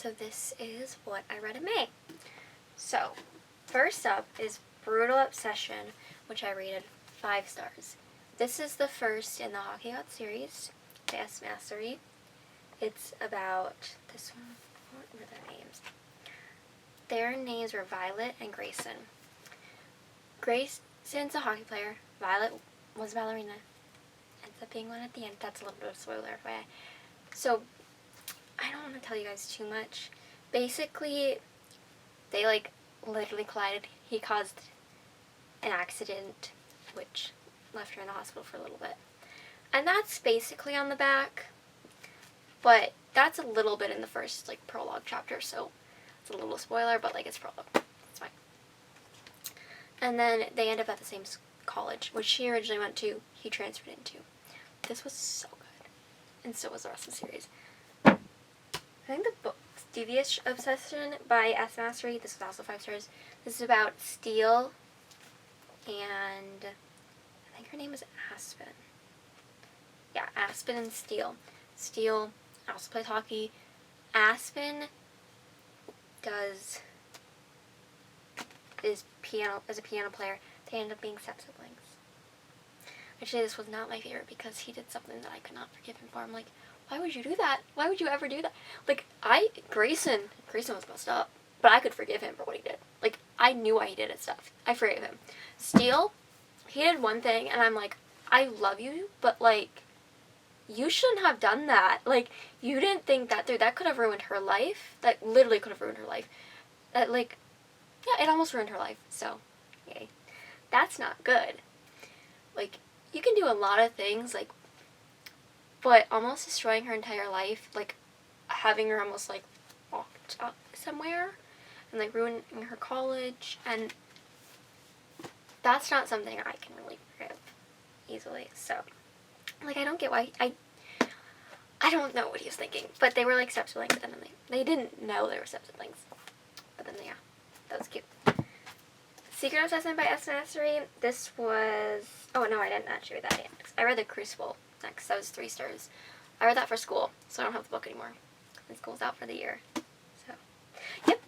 So this is what I read in May. So, first up is Brutal Obsession, which I rated 5 stars. This is the first in the Hockey God series, the S Mastery. It's about this one. What were their names? Their names were Violet and Grayson. Grayson's a hockey player. Violet was a ballerina. Ends up being one at the end. That's a little bit of a spoiler, FYI. So, I don't want to tell you guys too much. Basically, they literally collided. He caused an accident, which left her in the hospital for a little bit. And that's basically on the back. But that's a little bit in the first, prologue chapter, so it's a little spoiler, but, it's prologue. It's fine. And then they end up at the same college, which she originally went to, he transferred into. This was so good. And so was the rest of the series. I think the book, Devious Obsession by S. Mastery, this is also 5 stars. This is about Steel, and I think her name is Aspen. Yeah, Aspen and Steel. Steel also plays hockey. Aspen is a piano player. They end up being step-siblings. Actually, this was not my favorite because he did something that I could not forgive him for. I'm like, why would you do that? Why would you ever do that? Grayson was messed up, but I could forgive him for what he did. I knew why he did his stuff. I forgave him. Steel, he did one thing, and I'm like, I love you, but, you shouldn't have done that. You didn't think that through. That could have ruined her life. That literally could have ruined her life. Yeah, it almost ruined her life, so, yay. That's not good. You can do a lot of things, but almost destroying her entire life, having her almost, locked up somewhere, and, ruining her college, and that's not something I can really forgive easily, so, I don't get why, I don't know what he was thinking, but they were, step-siblings, and then they didn't know they were step-siblings, but then, yeah, that was cute. Secret Obsession by S. Mastery, this was, oh no, I didn't actually read that yet. I read The Crucible next, that was 3 stars. I read that for school, so I don't have the book anymore. And school's out for the year, so, yep.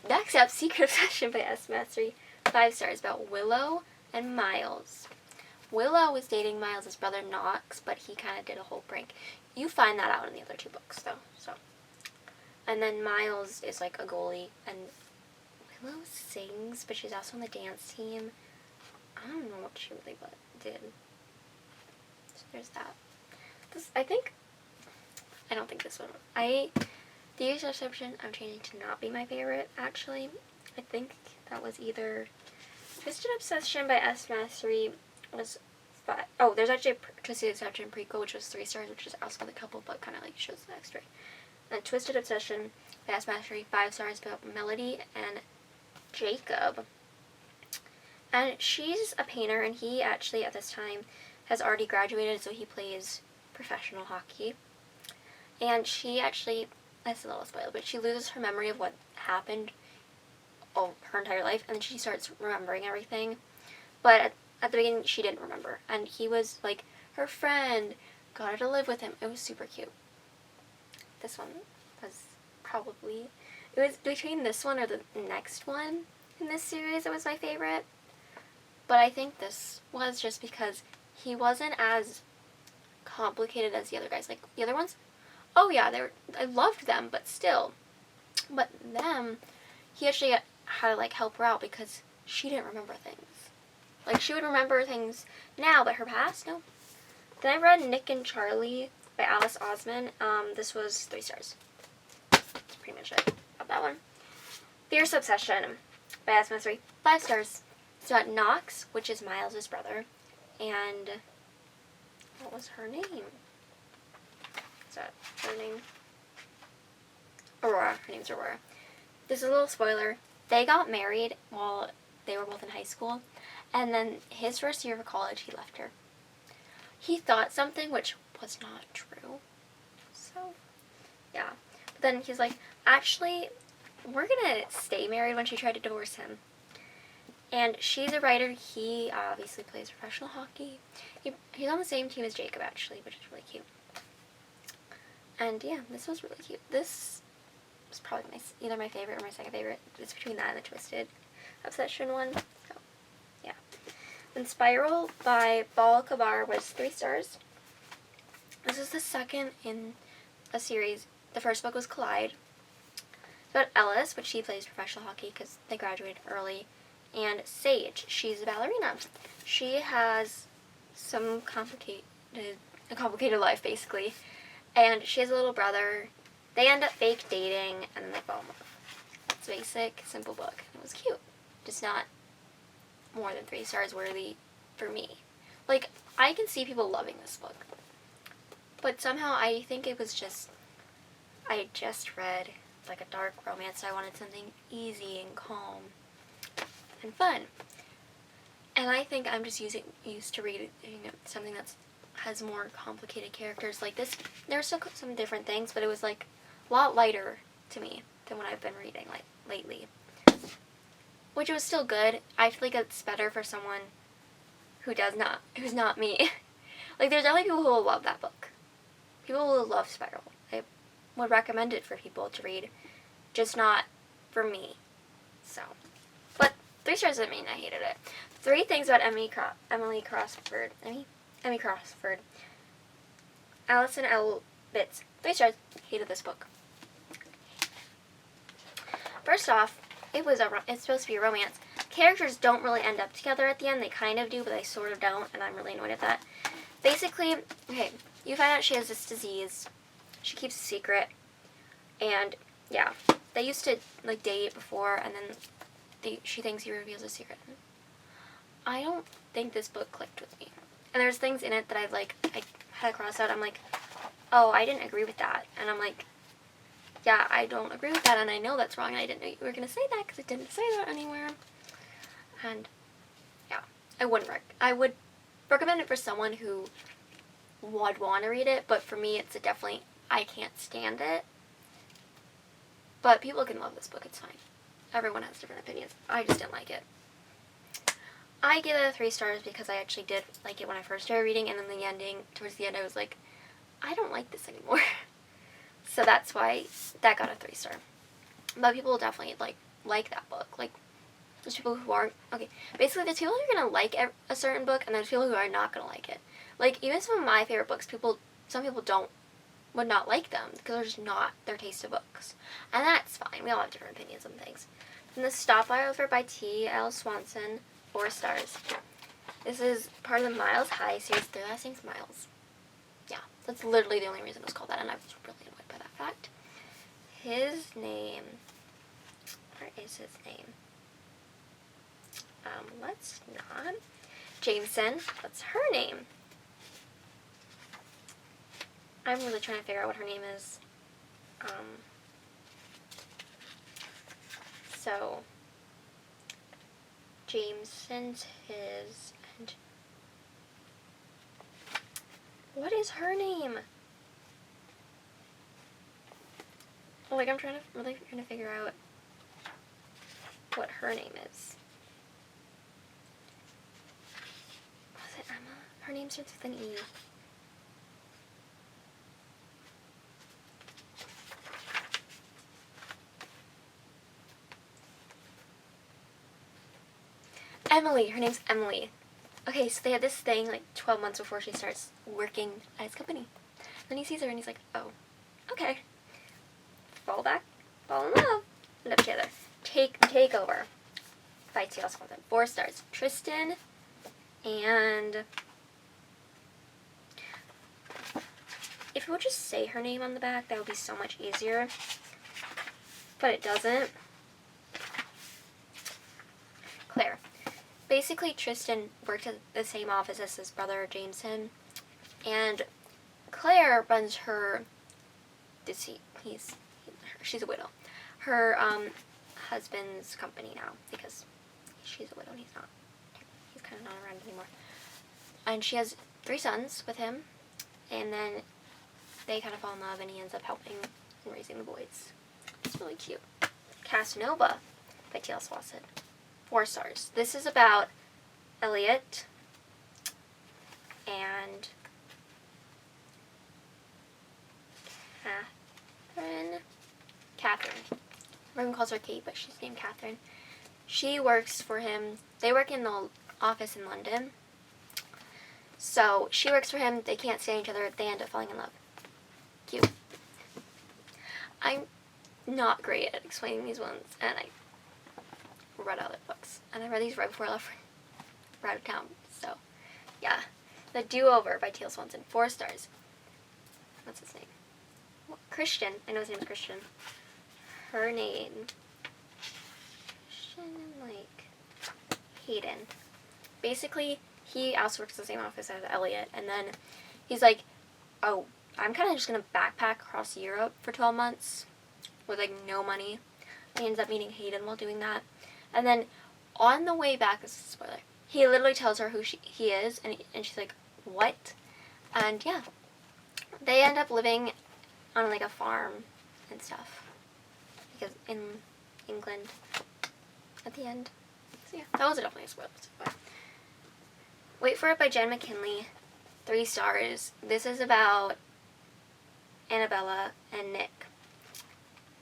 Next up, Secret Obsession by S. Mastery, 5 stars, about Willow and Miles. Willow was dating Miles' brother Knox, but he kind of did a whole prank. You find that out in the other 2 books, though, so. And then Miles is, a goalie, and Willow sings, but she's also on the dance team. I don't know what she really did. So there's that. I don't think this one, The Exception, I'm changing to not be my favorite, actually. I think that was either Twisted Obsession by S. Mastery was 5. Oh, there's actually a Twisted Exception prequel, which was 3 stars, which is also the couple, but kind of shows the extra. And Twisted Obsession by S. Mastery, 5 stars, about Melody and Jacob. And she's a painter, and he actually, at this time, has already graduated, so he plays professional hockey. And she actually, that's a little spoiler, but she loses her memory of what happened her entire life, and then she starts remembering everything. But at the beginning, she didn't remember. And he was, her friend, got her to live with him. It was super cute. This one was probably, it was between this one or the next one in this series that was my favorite. But I think this was just because he wasn't as complicated as the other guys. The other ones, oh yeah, I loved them, but still. But them, he actually had to, help her out because she didn't remember things. She would remember things now, but her past, no. Then I read Nick and Charlie by Alice Osman. This was 3 stars. That's pretty much it about that one. Fierce Obsession by S. Mastery, 5 stars. It's about Knox, which is Miles' brother, and what was her name? Is that her name? Aurora. Her name's Aurora. This is a little spoiler. They got married while they were both in high school, and then his first year of college, he left her. He thought something which was not true. So, yeah. But then he's like, actually, we're gonna stay married when she tried to divorce him. And she's a writer. He obviously plays professional hockey. He's on the same team as Jacob, actually, which is really cute. And yeah, this was really cute. This is probably either my favorite or my second favorite. It's between that and the Twisted Obsession one. So, yeah. Then Spiral by Bal Kabar was 3 stars. This is the second in a series. The first book was Collide. It's about Ellis, which she plays professional hockey because they graduated early. And Sage, she's a ballerina. She has a complicated life, basically. And she has a little brother. They end up fake dating, and then they fall in love. It's a basic, simple book. It was cute. Just not more than 3 stars worthy for me. Like, I can see people loving this book. But somehow I think it was just, I just read like a dark romance, so I wanted something easy and calm and fun. And I think I'm just used to reading something that has more complicated characters like this. There's still some different things, but it was like a lot lighter to me than what I've been reading like lately. Which was still good. I feel like it's better for someone who's not me. Like, there's definitely people who will love that book. People will love Spiral. I would recommend it for people to read, just not for me. So, but 3 stars doesn't mean I hated it. 3 things about Emmy Crossford. Allison L. Bitts. 3 stars. Hated this book. First off, it's supposed to be a romance. Characters don't really end up together at the end. They kind of do, but they sort of don't, and I'm really annoyed at that. Basically, okay, you find out she has this disease. She keeps a secret. And, yeah, they used to, like, date before, and then she thinks he reveals a secret. I don't think this book clicked with me. And there's things in it that I had crossed out. I'm like, oh, I didn't agree with that. And I'm like, yeah, I don't agree with that, and I know that's wrong, and I didn't know you were going to say that, because it didn't say that anywhere. And, yeah, I would recommend it for someone who would want to read it, but for me, it's definitely, I can't stand it. But people can love this book, it's fine. Everyone has different opinions. I just didn't like it. I give it 3 stars because I actually did like it when I first started reading, and then towards the end, I was like, I don't like this anymore. So that's why that got a 3 star. But people will definitely like that book. Like, there's people who aren't. Okay, basically there's people who are gonna like a certain book, and there's people who are not gonna like it. Like, even some of my favorite books, some people would not like them because they're just not their taste of books, and that's fine. We all have different opinions on things. And the Stop By Over by T.L. Swanson, 4 stars. This is part of the Miles High series. Their last name's Miles. Yeah, that's literally the only reason it was called that, and I was really annoyed by that fact. His name, where is his name? Let's not. Jameson, that's her name. I'm really trying to figure out what her name is. So, Jameson's his, and what is her name? Like, I'm really trying to figure out what her name is. Was it Emma? Her name starts with an E. Emily. Her name's Emily. Okay, so they had this thing, like, 12 months before she starts working at his company. Then he sees her and he's like, oh, okay. Fall in love, end up together. Takeover by T.L. Swanson. 4 stars. Tristan and if it would just say her name on the back, that would be so much easier. But it doesn't. Claire. Basically, Tristan worked at the same office as his brother, Jameson, and Claire runs her, she's a widow, her husband's company now, because she's a widow and he's kind of not around anymore. And she has 3 sons with him, and then they kind of fall in love, and he ends up helping and raising the boys. It's really cute. Casanova by T.L. Swanson. 4 stars. This is about Elliot and Catherine. Everyone calls her Kate, but she's named Catherine. She works for him. They work in the office in London. So she works for him. They can't stand each other. They end up falling in love. Cute. I'm not great at explaining these ones, and I read other books. And I read these right before I left for out of town. So, yeah. The Do-Over by T.L. Swanson. 4 stars. What's his name? Well, Christian. I know his name is Christian. Her name. Christian, like, Hayden. Basically, he also works in the same office as Elliot, and then he's like, oh, I'm kind of just going to backpack across Europe for 12 months with, like, no money. He ends up meeting Hayden while doing that. And then on the way back, this is a spoiler, he literally tells her who he is, and she's like, what? And yeah, they end up living on, like, a farm and stuff. Because in England at the end. So yeah, that was definitely a spoiler. But Wait for It by Jen McKinley. 3 stars. This is about Annabella and Nick.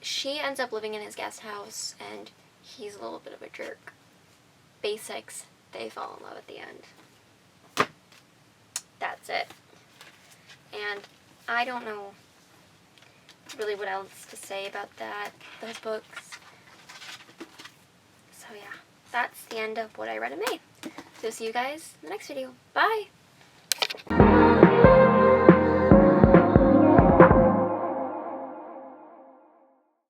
She ends up living in his guest house, and he's a little bit of a jerk. Basics. They fall in love at the end. That's it. And I don't know really what else to say about those books. So yeah, that's the end of what I read in May. So see you guys in the next video. Bye!